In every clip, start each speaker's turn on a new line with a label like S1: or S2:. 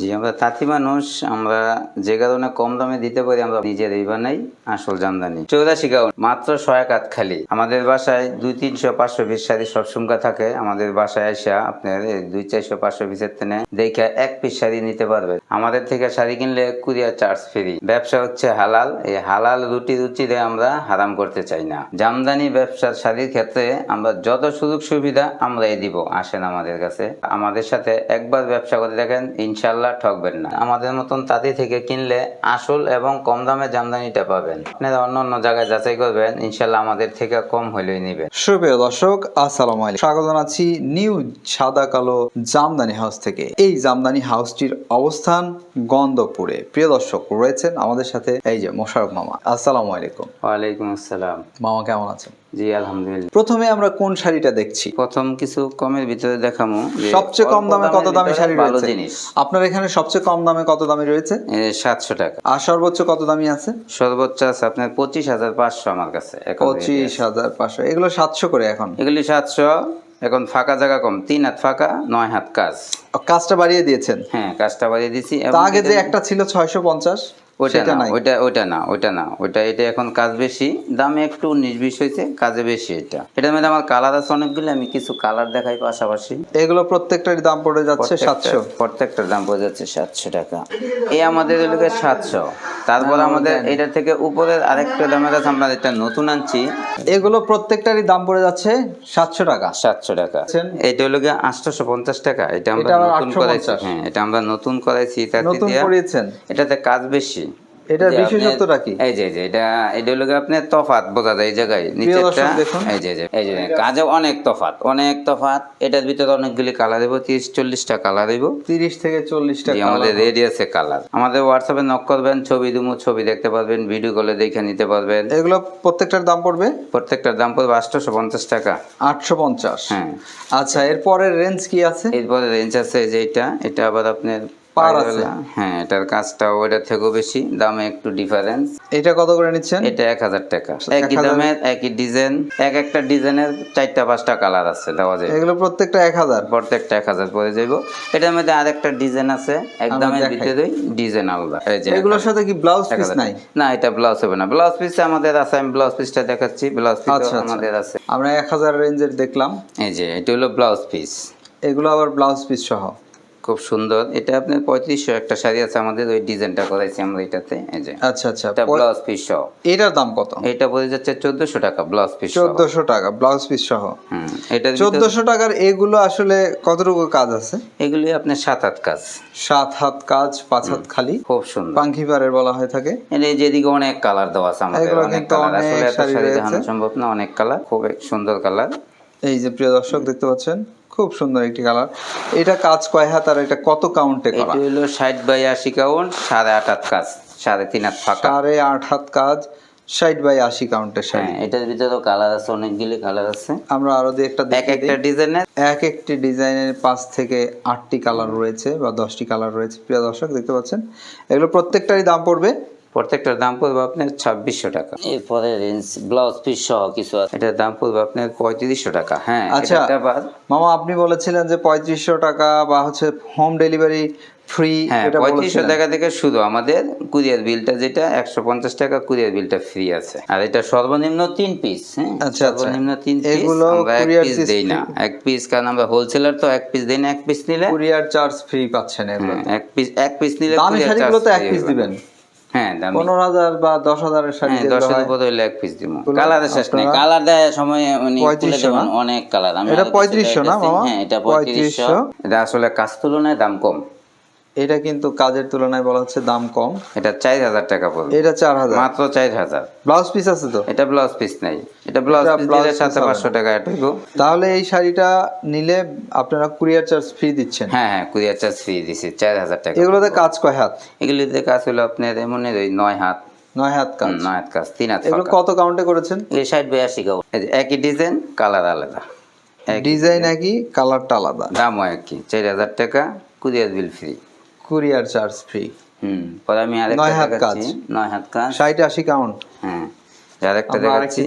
S1: জি, আমরা তাঁতি মানুষ, আমরা যে কারণে কম দামে দিতে পারি আমরা নিজেরাই বানাই আসল জামদানি। 84 গাউন মাত্র 100 কাত খালি। আমাদের বাসায় 200-300-500 পিস শাড়ি সবসময় থাকে। আমাদের বাসায় আসা আপনার 200-400-500 পিসের তেনে দেখে এক পিস শাড়ি নিতে পারবে। আমাদের থেকে শাড়ি কিনলে কুরিয়ার চার্জ ফ্রি। ব্যবসা হচ্ছে হালাল। এই হালাল রুটিরে আমরা হারাম করতে চাই না। জামদানি ব্যবসার শাড়ির ক্ষেত্রে আমরা যত সুযোগ সুবিধা আমরাই দিব। আসেন আমাদের কাছে, আমাদের সাথে একবার ব্যবসা করে দেখেন, ইনশাল্লাহ ঠকবেন না। আমাদের মতন তাঁতি থেকে কিনলে আসল এবং কম দামে জামদানিটা পাবেন। আপনারা অন্য জায়গায় যাচাই করবেন, ইনশাল্লাহ আমাদের থেকে কম হইলেই নেবেন।
S2: সুপ্রিয় দর্শক, আসসালামু আলাইকুম। স্বাগত জানাচ্ছি নিউ সাদা কালো জামদানি হাউস থেকে। এই জামদানি হাউসটির অবস্থান গন্ধপুরে। প্রিয় দর্শক, রয়েছেন আমাদের সাথে এই যে মোশাররফ মামা। আসসালামু আলাইকুম।
S1: ওয়ালাইকুম আসসালাম।
S2: মামা কেমন আছেন?
S1: জি আলহামদুলিল্লাহ।
S2: প্রথমে আমরা কোন শাড়িটা দেখছি?
S1: প্রথম কিছু কমের ভিতরে দেখামো।
S2: সবচেয়ে কম দামে কত দামি শাড়ি
S1: ভালো
S2: রয়েছে?
S1: জিনিস
S2: আপনার এখানে সবচেয়ে কম দামে কত দামি রয়েছে?
S1: 700 টাকা।
S2: আর সর্বোচ্চ কত দামি আছে?
S1: সর্বোচ্চ আছে আপনার 25,500 আমার কাছে।
S2: 25,500। এগুলো 700 করে এখন।
S1: এগুলি 700। এখন ফাঁকা জায়গা কম, 3 হাত ফাঁকা, 9 হাত কাজ।
S2: কাজটা বাড়িয়ে দিয়েছেন?
S1: হ্যাঁ, কাজটা বাড়িয়ে দিছি।
S2: আগে যে একটা ছিল 650,
S1: ওইটা এটা এখন কাজ বেশি, দামে একটু 19-20 হয়েছে, কাজে বেশি। এটার মধ্যে আমার কালার আছে অনেকগুলো, আমি কিছু কালার দেখাই পাশাপাশি।
S2: এগুলো প্রত্যেকটার দাম পড়ে যাচ্ছে 700।
S1: প্রত্যেকটার দাম পড়ে যাচ্ছে 700 টাকা। এই আমাদের এলাকায় 700। তারপর আমাদের এটা থেকে উপরের আরেকটা দামের আছে, আমরা এটা নতুন আনছি।
S2: এগুলো প্রত্যেকটারই দাম পড়ে যাচ্ছে 700 টাকা।
S1: 700 টাকা। এটা হলো 850 টাকা। এটা আমরা নতুন করাইছি। হ্যাঁ, এটা আমরা নতুন করাইছি।
S2: নতুন করিয়েছেন?
S1: এটাতে কাজ বেশি।
S2: এটার বিশেষত্বটা কি?
S1: এই যে এটা হলো আপনার তফাৎ বোঝা যায় এই জায়গায়। নিচেরটা এই যে কাজে অনেক তফাৎ। এটার ভিতরে অনেকগুলি কালার দেব, 30-40টা কালার দেব।
S2: 30 থেকে 40টা
S1: আমাদের রেডি আছে কালার। আমাদের হোয়াটসঅ্যাপে নক করবেন, ছবি দিমু, ছবি দেখতে পারবেন, ভিডিও কলে দেখে নিতে পারবেন।
S2: এগুলো প্রত্যেকটার দাম পড়বে?
S1: প্রত্যেকটার দাম পড়বে 850 টাকা।
S2: 850।
S1: হ্যাঁ।
S2: আচ্ছা, এরপরের রেঞ্জ কি আছে?
S1: এরপরে রেঞ্জ আছে যে এটা আবার আপনার
S2: পার আছে।
S1: হ্যাঁ, এটার কাজটা ওইটার থেকেও বেশি, দামে একটু ডিফারেন্স।
S2: এটা কত করে নিচ্ছেন?
S1: এটা 1000 টাকা। একই দামের, একই ডিজাইন, একটা ডিজাইনের 4টা-5টা কালার আছে দেওয়া যায়।
S2: এগুলো প্রত্যেকটা 1000?
S1: প্রত্যেকটা 1000 পড়ে যাইব। এটার মধ্যে আরেকটা ডিজাইন আছে, একদমের ভিতরে ডিজাইন আলাদা। এই যে
S2: এগুলোর সাথে কি ব্লাউজ পিস নাই?
S1: না, এটা ব্লাউজ হবে না। ব্লাউজ পিস আমাদের আছে, আমি ব্লাউজ পিসটা দেখাচ্ছি। ব্লাউজ পিস আমাদের আছে।
S2: আমরা 1000 রেঞ্জের দেখলাম।
S1: এই যে এটা হলো ব্লাউজ পিস।
S2: এগুলো আবার ব্লাউজ পিস সহ
S1: খুব সুন্দর। এটা আপনার 3500 একটা শাড়ি আছে আমাদের, ওই ডিজাইনটা করাইছি আমরা এটাতে। এই যে
S2: আচ্ছা,
S1: এটা ব্লাউজ পিস সহ।
S2: এটার দাম কত?
S1: এটা পড়ে যাচ্ছে 1400 টাকা ব্লাউজ পিস সহ।
S2: 1400 টাকা ব্লাউজ পিস সহ।
S1: এটা
S2: 1400 টাকার। এগুলো আসলে কতটুকু কাজ আছে?
S1: এগুলি আপনার 7 হাত কাজ।
S2: 7 হাত কাজ, 5 হাত খালি।
S1: খুব সুন্দর।
S2: পাঙ্খি পাড়ের বলা হয়ে থাকে।
S1: এই যেদিকে অনেক কালার দেওয়া আছে আমাদের, অনেক কালার। আসলে এত শাড়ি দেখানো সম্ভব না, অনেক কালার, খুব সুন্দর কালার।
S2: এই যে প্রিয় দর্শক দেখতে পাচ্ছেন, খুব সুন্দর একটি কালার। এটা কাজ কয় হাত আর এটা কত কাউন্টে করা?
S1: এটা হলো 60/80 কাউন্ট, 8.5 হাত কাজ, 3.5 হাত ফাঁকা।
S2: 8.5 হাত কাজ, 60/80 কাউন্টের শাড়ি।
S1: এটার ভিতরে কালার আছে, অনেকগুলি কালার আছে।
S2: আমরা আরো দুই একটা দেখে দিই।
S1: একটা ডিজাইনের
S2: একটি ডিজাইনের 5 থেকে 8টি কালার রয়েছে বা 10টি কালার রয়েছে। প্রিয় দর্শক দেখতে পাচ্ছেন, এগুলো প্রত্যেকটারই দাম পড়বে?
S1: প্রত্যেকটার দাম পড়বে আপনার 2600 টাকা। এরপরে রেঞ্জ ব্লাউজ পিস সহ কিছু আছে, এটার দাম পড়বে আপনার 3500 টাকা। হ্যাঁ।
S2: আচ্ছা মামা, আপনি বলেছিলেন যে 3500 টাকা বা হচ্ছে হোম ডেলিভারি ফ্রি।
S1: হ্যাঁ, 3500 টাকা থেকে শুরু। আমাদের কুরিয়ার বিলটা যেটা 150 টাকা, কুরিয়ার বিলটা ফ্রি আছে। আর এটা সর্বনিম্ন 3 পিস। হ্যাঁ, সর্বনিম্ন 3 পিস।
S2: এগুলো
S1: আমরা 1 পিস দেই না, 1 পিস, কারণ আমরা হোলসেলার তো 1 পিস দেই না। 1 পিস নিলে
S2: কুরিয়ার চার্জ ফ্রি পাচ্ছেন। এগুলো
S1: 1 পিস নিলে
S2: দামি শাড়িগুলো তো 1 পিস দিবেন।
S1: হ্যাঁ, দাম
S2: 15,000 বা 10,000 এর শাড়ি
S1: 10,000 উপরে হইলে 1 পিস দিব। কালারের শেষ নাই, কালার দেয় সময় উনি খুলে দেবেন অনেক কালার।
S2: এটা 3500 না মামা?
S1: হ্যাঁ, এটা 3500। এটা আসলে কাজ তুলনায় দাম কম।
S2: এটা কিন্তু কাজের তুলনায় বলা হচ্ছে দাম কম।
S1: এটা 4000 টাকা পড়বে।
S2: এটা 4000,
S1: মাত্র 4000।
S2: ব্লাউজ পিস আছে তো?
S1: এটা ব্লাউজ পিস নাই। এটা ব্লাউজ পিস দিলে 500 টাকা অ্যাড হইব।
S2: তাহলে এই শাড়িটা নিলে আপনারা কুরিয়ার চার্জ ফ্রি দিচ্ছেন?
S1: হ্যাঁ, কুরিয়ার চার্জ ফ্রি দিছি 4000 টাকা।
S2: এগুলোতে কাজ কয় হাত?
S1: এগুলিতে কাজ হলো আপনার এমনই 9 হাত।
S2: 9 হাত কাজ।
S1: 9 হাত কাজ, 3 হাত।
S2: এগুলো কত কাউন্টে করেছেন?
S1: এই 60/80 কাউন্ট। একই ডিজাইন, কালার আলাদা।
S2: ডিজাইন একই, কালারটা আলাদা,
S1: দামও একই। 4000 টাকা, কুরিয়ার বিল ফ্রি,
S2: কুরিয়ার চার্জ ফ্রি।
S1: পরে আমি আরেকটা
S2: 9 হাত কাজ।
S1: 9 হাত কাজ,
S2: 60-80 কাউন্ট।
S1: হ্যাঁ। আরেকটা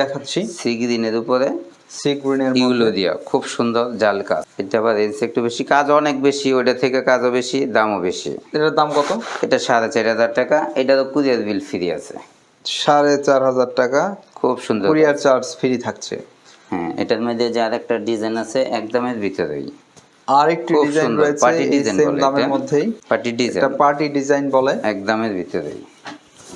S1: দেখাচ্ছি।
S2: সি গ্রিনের
S1: উপরে
S2: সি গ্রিনের
S1: ইউলো দিয়া খুব সুন্দর জাল কাজ। এটা আবার রেঞ্জ একটু বেশি, কাজ অনেক বেশি, ওইটা থেকে কাজও বেশি, দামও বেশি।
S2: এটার দাম কত?
S1: এটা 4,500 টাকা। এটা তো কুরিয়ার বিল ফ্রি আছে।
S2: 4,500 টাকা
S1: খুব সুন্দর
S2: কুরিয়ার
S1: কাজ।
S2: চার্জ ফ্রি থাকছে।
S1: হ্যাঁ, এটার মধ্যে যে আরেকটা ডিজাইন আছে একদমের ভিতরেই,
S2: আর একটি
S1: খুব
S2: ডিজাইন
S1: সুন্দর
S2: রয়েছে
S1: পার্টি
S2: এই
S1: ডিজাইন
S2: সেম
S1: বলে
S2: দামের
S1: এটা।
S2: মধ্যেই।
S1: পার্টি ডিজাইন,
S2: এটা পার্টি ডিজাইন বলে।
S1: একদমের ভিতরেই।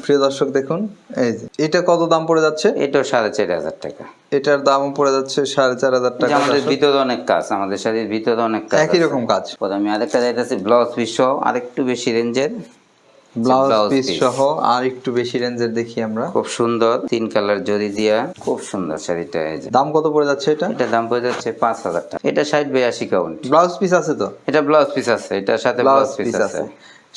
S2: প্রিয় দর্শক দেখুন, এই যে এটা কত দাম পড়ে যাচ্ছে?
S1: এটাও 4,500 টাকা।
S2: এটার দামও পড়ে যাচ্ছে 4,500
S1: যে
S2: টাকা।
S1: আমাদের
S2: দর্শক,
S1: ভিতরে অনেক কাজ, আমাদের শাড়ির ভিতরে অনেক কাজ
S2: একই
S1: আছে।
S2: রকম কাজ।
S1: পরে আমি আরেকটা যাইতেছি ব্লাউজ পিস সহ আরেকটু বেশি রেঞ্জের
S2: ব্লাউজ
S1: ব্লাউজ
S2: পিস
S1: পিস।
S2: সহ আর একটু বেশি রেঞ্জের দেখি আমরা।
S1: খুব সুন্দর 3 কালার জরি দিয়া, খুব সুন্দর শাড়িটা। এই যে
S2: দাম কত পড়ে যাচ্ছে এটা?
S1: এটা দাম পড়ে যাচ্ছে 5,000 টাকা। এটা 60/80 কাউন্ট।
S2: ব্লাউজ পিস আছে তো?
S1: এটা ব্লাউজ পিস আছে, এটার সাথে ব্লাউজ পিস আছে।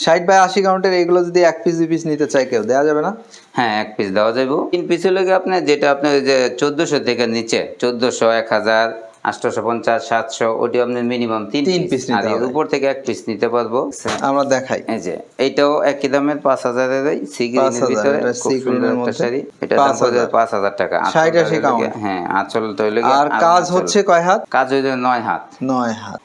S2: 60/80 কাউন্টের এগুলো যদি 1 পিস 2 পিস নিতে চাই কেউ দেওয়া যাবে না?
S1: হ্যাঁ, 1 পিস দেওয়া যাবে। 3 পিস হলে আপনার যেটা আপনার ওই যে 1400 থেকে নিচে 1400, 1000, 850, 700, ওটি আপনার মিনিমাম 3
S2: তিন
S1: পিস
S2: piece নিতে
S1: আর এর
S2: হবে।
S1: উপর থেকে 1 পিস নিতে পারবো।
S2: আমরা দেখাই।
S1: এই যে এইটাও একই দামের 5,000-এর সি গ্রিনের
S2: 5,000,
S1: ভিতরে,
S2: এটা
S1: খুব
S2: সি
S1: সুন্দর
S2: গ্রিনের
S1: একটা
S2: মধ্যে।
S1: শাড়ি। এটা দাম পড়ে 5,000 টাকা।
S2: 60-80 count।
S1: হ্যাঁ, আঁচল তো হইলো
S2: আর কাজ হচ্ছে কয় হাত?
S1: কাজ হইলো 9 হাত।
S2: 9 হাত।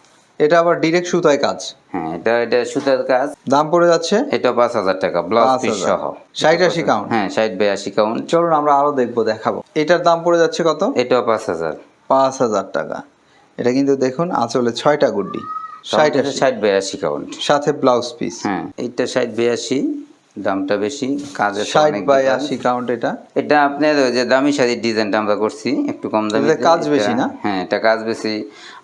S2: এটা আবার ডাইরেক্ট সুতায় কাজ।
S1: হ্যাঁ, এটা সুতার কাজ।
S2: দাম পড়ে যাচ্ছে
S1: এটা 5,000 টাকা ব্লাউজ পিস
S2: 5,000
S1: সহ।
S2: 60-80 count।
S1: হ্যাঁ, 60/80 কাউন্ট।
S2: চলুন আমরা আরো দেখবো, দেখাবো। এটার দাম পড়ে যাচ্ছে কত?
S1: এটাও 5,000।
S2: 5,000 টাকা। এটা কিন্তু দেখুন আঁচলে 6টা গুড্ডি। 60-80
S1: 60/80 কাউন্ট।
S2: সাথে ব্লাউজ পিস।
S1: হ্যাঁ, এটা 60/80, দামটা বেশি, কাজের তো অনেক difference।
S2: 60/80 কাউন্ট এটা।
S1: এটা আপনার ওই যে দামি শাড়ির ডিজাইনটা আমরা করছি একটু কম দামি।
S2: এটাতে কাজ বেশি না?
S1: হ্যাঁ, এটা কাজ বেশি,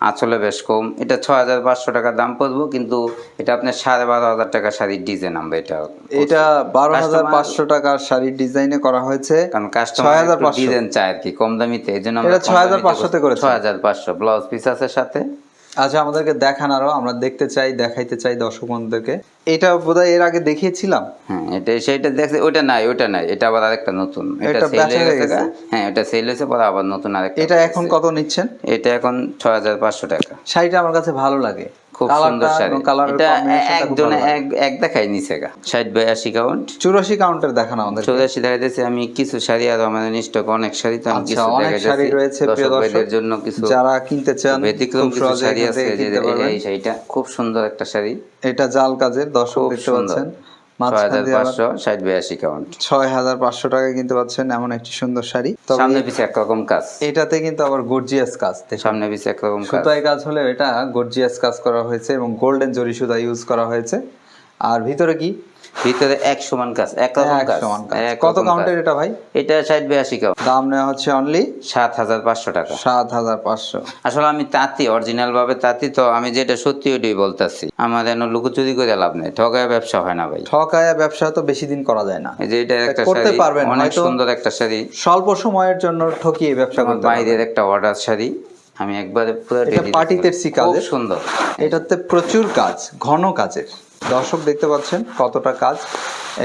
S1: আঁচলে বেশ কম। এটা 6,500 টাকা দাম পড়বো, কিন্তু এটা আপনার 12,500 টাকা শাড়ির ডিজাইন আমরা এটা করছি।
S2: এটা 12,500 টাকার শাড়ির ডিজাইনে করা হয়েছে।
S1: কারণ কাস্টমার
S2: 6,500
S1: ডিজাইন চায় আর কি কম দামিতে, এই জন্য
S2: এটা 6,500 তে করেছি।
S1: 6,500 ব্লাউজ পিস আছে সাথে।
S2: আচ্ছা, আমাদেরকে দেখান আরো, আমরা দেখতে চাই, দেখাইতে চাই দর্শক বন্ধুদেরকে। এটা বোধহয় এর আগে দেখিয়েছিলাম।
S1: হ্যাঁ, এটা সেইটা দেখছি, ওটা নাই, এটা আবার আরেকটা নতুন।
S2: এটা
S1: এটা সেল
S2: বেচা
S1: হয়ে
S2: হয়ে
S1: গেছে।
S2: গেছে।
S1: হ্যাঁ, এটা সেল হয়েছে, পরে আবার নতুন আরেকটা।
S2: এটা এখন কত নিচ্ছেন?
S1: এটা এখন 6,500 টাকা।
S2: শাড়িটা আমার কাছে ভালো লাগে,
S1: খুব সুন্দর শাড়ি। এটা একজনে এক দেখাই নিচে গা। 60/80 কাউন্ট।
S2: 84 কাউন্টের দেখান আমাদের।
S1: 84 দেখাইতেছি আমি। কিছু শাড়ি আর আমাদের স্টক অনেক শাড়ি, তো আমি
S2: আচ্ছা,
S1: কিছু
S2: অনেক
S1: দেখাইতেছি
S2: শাড়ি রয়েছে প্রিয়
S1: দর্শক
S2: দর্শক,
S1: ভাইদের জন্য। কিছু
S2: যারা কিনতে চান
S1: ব্যতিক্রম
S2: খুব
S1: কিছু
S2: সহজে
S1: শাড়ি
S2: এখান
S1: আছে।
S2: থেকে
S1: যে
S2: কিনতে পারবেন।
S1: এই শাড়িটা খুব সুন্দর একটা শাড়ি,
S2: এটা জাল কাজের, দর্শক
S1: খুব
S2: দেখতে
S1: সুন্দর।
S2: পাচ্ছেন। মাঝখান দিয়ে আবার
S1: 6,500, 60/80 কাউন্ট।
S2: 6,500 টাকায় কিনতে পাচ্ছেন এমন একটি সুন্দর শাড়ি। তবে
S1: সামনে পিছে একরকম কাজ,
S2: এটাতে কিন্তু আবার গর্জিয়াস কাজ। দেখুন,
S1: সামনে পিছে একরকম কাজ।
S2: সুতায় কাজ হলে এটা গর্জিয়াস কাজ করা হয়েছে এবং গোল্ডেন জরি সুতা ইউজ করা হয়েছে। আর ভিতরে কি?
S1: ভিতরে এক সমান কাজ, একরকম
S2: এক
S1: কাজ,
S2: সমান কাজ।
S1: একরকম
S2: কত কাউন্টের
S1: কাজ।
S2: এটা ভাই?
S1: এটা 60/80 কাউন্ট।
S2: দাম নেওয়া হচ্ছে অনলি
S1: 7,500 টাকা।
S2: 7,500।
S1: আসলে আমি তাঁতি, অরিজিনাল ভাবে তাঁতি, তো আমি যেটা সত্যি ওইটাই বলতেছি। আমার যেন লুকোচুরি করে লাভ নেই, ঠগায় ব্যবসা হয় না ভাই।
S2: ঠকায়া ব্যবসা তো বেশি দিন করা যায় না।
S1: এই যে এটা একটা
S2: করতে
S1: শাড়ি,
S2: পারবেন,
S1: অনেক
S2: হয়তো
S1: সুন্দর একটা শাড়ি,
S2: স্বল্প সময়ের জন্য ঠকিয়ে ব্যবসা
S1: আমার
S2: করতে পারবেন।
S1: বাইরের একটা অর্ডার শাড়ি, আমি একবারে পুরো
S2: এটা
S1: ready
S2: পার্টিদের
S1: দিতে
S2: সি
S1: পারি। খুব
S2: কাজের।
S1: সুন্দর।
S2: এটাতে প্রচুর কাজ, ঘন কাজের। দর্শক দেখতে পাচ্ছেন কতটা কাজ।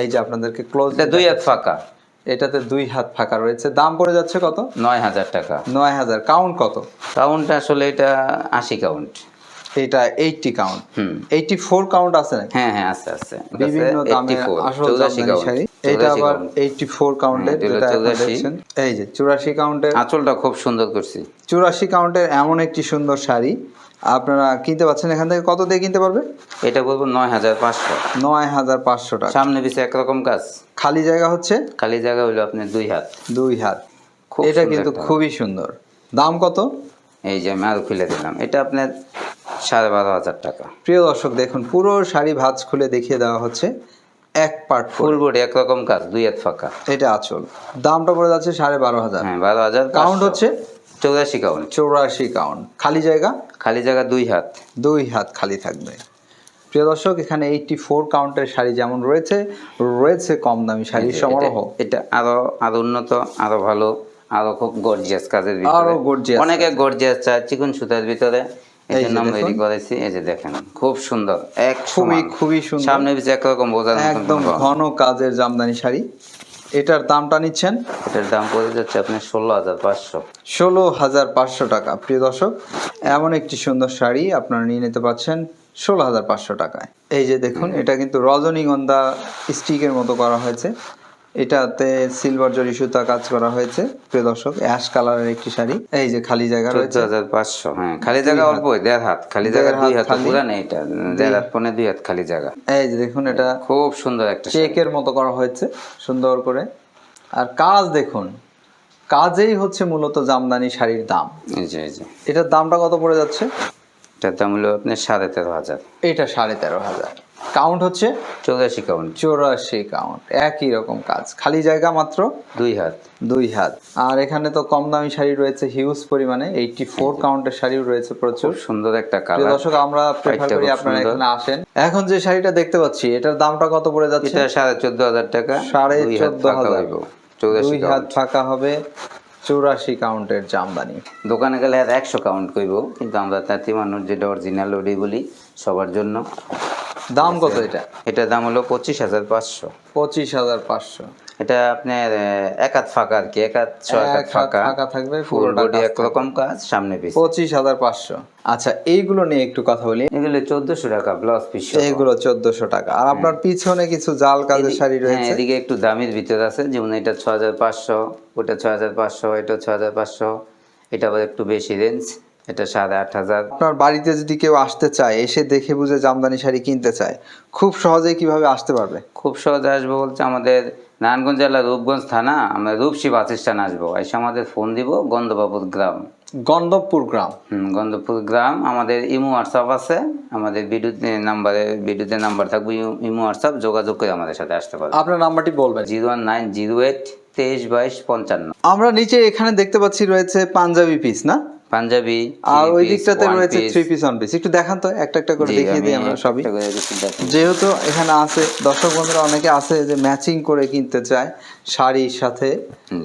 S2: এই যে আপনাদেরকে ক্লোজ,
S1: এটা 2 হাত ফাঁকা।
S2: এটাতে 2 হাত ফাঁকা রয়েছে। দাম পড়ে যাচ্ছে কত?
S1: 9,000 টাকা।
S2: 9,000। কাউন্ট কত?
S1: কাউন্ট আসলে এটা 80 কাউন্ট।
S2: এটা 80 কাউন্ট।
S1: হুম।
S2: 84 কাউন্ট আছে নাকি?
S1: হ্যাঁ হ্যাঁ, আছে আছে।
S2: বিভিন্ন দামের
S1: 84,
S2: আসল
S1: 84
S2: জামদানি
S1: কাউন্ট।
S2: শাড়ি।
S1: 84
S2: এটা আবার
S1: কাউন্ট।
S2: 84 কাউন্টের,
S1: এটা হলো
S2: যেটা এখন
S1: 84
S2: দেখছেন। এই যে 84 কাউন্টের।
S1: আঁচলটা খুব সুন্দর করছি।
S2: 84 কাউন্টের এমন একটি সুন্দর শাড়ি আপনারা কিনতে পাচ্ছেন এখান থেকে। কত দিয়ে কিনতে পারবে?
S1: এটা বলবো 9,500।
S2: 9,500 টাকা।
S1: সামনে পিছে একরকম কাজ,
S2: খালি জায়গা হচ্ছে
S1: খালি জায়গা হইলো আপনার 2 হাত।
S2: 2 হাত।
S1: খুব
S2: এটা
S1: সুন্দর
S2: কিন্তু
S1: একটা।
S2: খুবই সুন্দর। দাম কত?
S1: এই যে আমি আরো খুলে দিলাম, এটা আপনার 12,500 টাকা।
S2: প্রিয় দর্শক দেখুন, পুরো শাড়ি ভাঁজ খুলে দেখিয়ে দেওয়া হচ্ছে এক পার্ট
S1: ফুল বডি একরকম কাজ, 2 হাত ফাঁকা।
S2: এটা আঁচল। দামটা পড়ে যাচ্ছে 12,500।
S1: হ্যাঁ, 12,000।
S2: কাউন্ট হচ্ছে
S1: 84 কাউন্ট।
S2: 84 কাউন্ট। খালি জায়গা?
S1: খালি জায়গা 2 হাত।
S2: 2 হাত খালি থাকবে। প্রিয় দর্শক, এখানে 84 কাউন্টের শাড়ি যেমন রয়েছে, রয়েছে কম দামি শাড়ির সমারোহ।
S1: এটা আরো উন্নত, আরো ভালো, আরো খুব গর্জিয়াস কাজের ভিতরে।
S2: আরো gorgeous
S1: অনেকে গর্জিয়াস চায় চিকন সুতার ভিতরে, এই
S2: এই যে
S1: জন্য আমরা
S2: দেখুন।
S1: রেডি করেছি। এই যে দেখেন, খুব সুন্দর, এক
S2: খুবই
S1: সমান।
S2: খুবই সুন্দর।
S1: সামনে পিছে একরকম বোঝার মতন
S2: একদম
S1: কোনো।
S2: ঘন কাজের জামদানি শাড়ি। এটার দামটা নিচ্ছেন?
S1: এটার দাম পড়ে যাচ্ছে আপনার 16,500।
S2: 16,500 টাকা। প্রিয় দর্শক, এমন একটি সুন্দর শাড়ি আপনারা নিয়ে নিতে পারছেন 16,500 টাকায়। এই যে দেখুন, এটা কিন্তু রজনীগন্ধা স্টিকের মতো করা হয়েছে এটাতে সিলভার জরি সুতা কাজ করা হয়েছে প্রিয় দর্শক, অ্যাশ কালারের একটি শাড়ি। এই যে খালি জায়গা রয়েছে
S1: 14,500। হ্যাঁ, খালি জায়গা অল্প, 1.5 হাত খালি জায়গা, 2 হাত পুরা নেই, এটা 1.5 হাত পনে 2 হাত খালি জায়গা।
S2: এই যে দেখুন, এটা
S1: খুব সুন্দর একটা শাড়ি।
S2: চেকের মতো করা হয়েছে সুন্দর করে। আর কাজ দেখুন, কাজেই হচ্ছে মূলত জামদানি শাড়ির দাম।
S1: এই যে
S2: এটার দামটা কত পড়ে যাচ্ছে?
S1: এটার দাম হলো আপনার 13,500।
S2: এটা 13,500। কাউন্ট হচ্ছে
S1: 84 কাউন্ট।
S2: 84 কাউন্ট, একই রকম কাজ, খালি জায়গা মাত্র
S1: 2 হাত।
S2: 2 হাত। আর এখানে তো কম দামি শাড়ি রয়েছে হিউজ পরিমাণে, 84 কাউন্টের শাড়িও রয়েছে প্রচুর।
S1: সুন্দর একটা
S2: প্রিয়
S1: কালার।
S2: দর্শক, আমরা প্রেফার
S1: শাড়িটা
S2: করি
S1: খুব
S2: আপনারা
S1: সুন্দর।
S2: এখানে আসেন। এখন যে শাড়িটা দেখতে পাচ্ছি, এটার দামটা কত পড়ে যাচ্ছে?
S1: এটা 14,500 টাকা।
S2: 14,500।
S1: 84
S2: 2 হাত
S1: কাউন্ট।
S2: ফাঁকা হবে, 84 কাউন্টের জামদানি।
S1: দোকানে গেলে আর 100 কাউন্ট কইব, কিন্তু আমরা তাঁতি মানুষ, যেটা অরিজিনাল ওডি বলি সবার জন্য।
S2: দাম কত এটা?
S1: এটার দাম হলো 25,500।
S2: 25,500।
S1: এটা আপনার এক হাত ফাঁকা আর কি, এক হাত 6 হাত
S2: এক হাত
S1: ফাঁকা
S2: ফাঁকা থাকবে,
S1: ফুল
S2: পুরোটা
S1: বডি
S2: কাজ
S1: একরকম কাজ, সামনে পিছে।
S2: 25,500। আচ্ছা, এইগুলো নিয়ে একটু কথা বলি।
S1: এগুলো 1400 টাকা ব্লাউজ পিস।
S2: এগুলো 1400 টাকা। আর আপনার পিছনে কিছু জাল কাজের শাড়ি
S1: হ্যাঁ,
S2: রয়েছে।
S1: এদিকে একটু দামের ভিতর আছে, যেমন এটা 6,500, ওটা 6,500, এটা 6,500, এটা আবার একটু বেশি রেঞ্জ, এটা 8,500।
S2: আপনার বাড়িতে যদি কেউ আসতে চায়, এসে দেখে বুঝে জামদানি শাড়ি কিনতে চায়, খুব সহজেই কিভাবে আসতে পারবে?
S1: খুব সহজে আসবো বলতে, আমাদের নারায়ণগঞ্জ জেলা রূপগঞ্জ থানা, আমরা রূপসী বাস স্ট্যান্ড আসবো, এসে আমাদের ফোন দিব, গন্ধবাবুর গ্রাম।
S2: গন্ধবপুর গ্রাম।
S1: গন্ধপুর গ্রাম। আমাদের ইমো হোয়াটসঅ্যাপ আছে, আমাদের বিদ্যুতের নাম্বার থাকবে, ইমো হোয়াটসঅ্যাপ, যোগাযোগ করে আমাদের সাথে আসতে পারবে।
S2: আপনার নাম্বারটি বলবেন।
S1: 01908 232255।
S2: আমরা নিচে এখানে দেখতে পাচ্ছি রয়েছে পাঞ্জাবি পিস, না?
S1: পাঞ্জাবি।
S2: আর ওই দিকটাতে রয়েছে 3 পিস 1 পিস। একটু দেখান তো, একটা একটা করে দেখিয়ে দিই আমরা সবই। যেহেতু এখানে আছে দর্শক বন্ধুরা, অনেকে আছে যে ম্যাচিং করে কিনতে চায় শাড়ির সাথে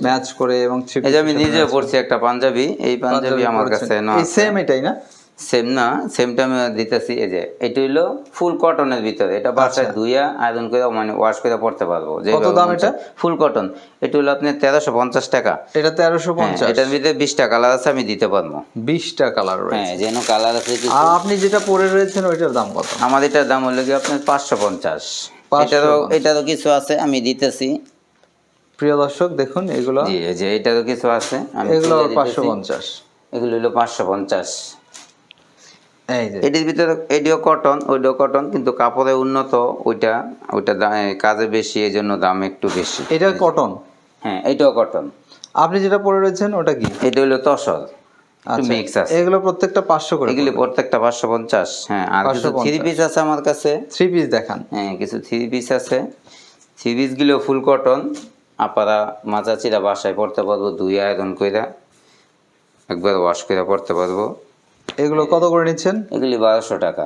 S2: ম্যাচ করে, এবং
S1: এই যে আমি নিজে পরছি একটা পাঞ্জাবি, এই পাঞ্জাবি আমার কাছে
S2: এই সেম এটাই না?
S1: সেম না, সেমটা আমি দিতেছি। এই যে এটা হলো ফুল কটনের ভিতরে, এটা বাসায় ধুইয়া আয়রন করে মানে ওয়াশ করে পড়তে পারবো।
S2: কত দাম এটা?
S1: ফুল কটন, এটা হলো আপনার 1350 টাকা।
S2: এটা 1350।
S1: এটার ভিতরে 20টা কালার আছে, আমি দিতে পারবো।
S2: 20টা কালার রয়েছে।
S1: হ্যাঁ, যেন কালার আছে কিছু।
S2: আর আপনি যেটা পরে রয়েছেন ওইটার দাম কত?
S1: আমাদের এটার দাম হলো কি আপনার 550। এটারও কিছু আছে, আমি দিতেছি।
S2: প্রিয় দর্শক দেখুন, এগুলো
S1: জি, এই যে এটারও কিছু আছে,
S2: এগুলো 550।
S1: এগুলো হলো 550।
S2: এই যে
S1: এটির ভিতরে এটিও কটন, ওইটাও কটন, কিন্তু কাপড়ে উন্নত, ওইটা কাজে বেশি, এই জন্য দাম একটু বেশি।
S2: এটা কটন?
S1: হ্যাঁ, এটাও কটন।
S2: আপনি যেটা পরে রয়েছেন ওটা কি?
S1: এটা হলো তসর, মিক্স আছে।
S2: এগুলো প্রত্যেকটা 500 করে।
S1: এগুলি প্রত্যেকটা 550। হ্যাঁ, আর কিছু 3 পিস আছে আমার কাছে।
S2: 3 পিস দেখান।
S1: হ্যাঁ, কিছু 3 পিস আছে। 3 পিস গুলো ফুল কটন, আপনারা মাঝাচিরা বাসায় পড়তে পারবো, ধুয়ে আয়রন কইরা একবার ওয়াশ করে পড়তে পারবো।
S2: এগুলো কত করে নিচ্ছেন?
S1: এগুলি 1200 টাকা।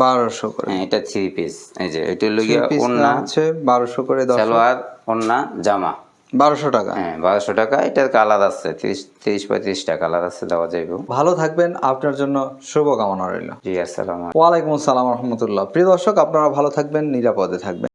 S2: 1200 করে।
S1: হ্যাঁ, এটা 3 পিস। এই যে এটা হলো গিয়া ওন্না,
S2: হচ্ছে 1200 করে।
S1: সালোয়ার, ওন্না, জামা
S2: 1200 টাকা।
S1: হ্যাঁ, 1200 টাকা। এটার কালার আছে 30-35টা কালার আছে, দেওয়া যাইব।
S2: ভালো থাকবেন, আপনার জন্য শুভকামনা রইল।
S1: জি, আসসালাম।
S2: ওয়ালাইকুম আসসালাম রহমতুল্লাহ। প্রিয় দর্শক, আপনারা ভালো থাকবেন, নিরাপদে থাকবেন।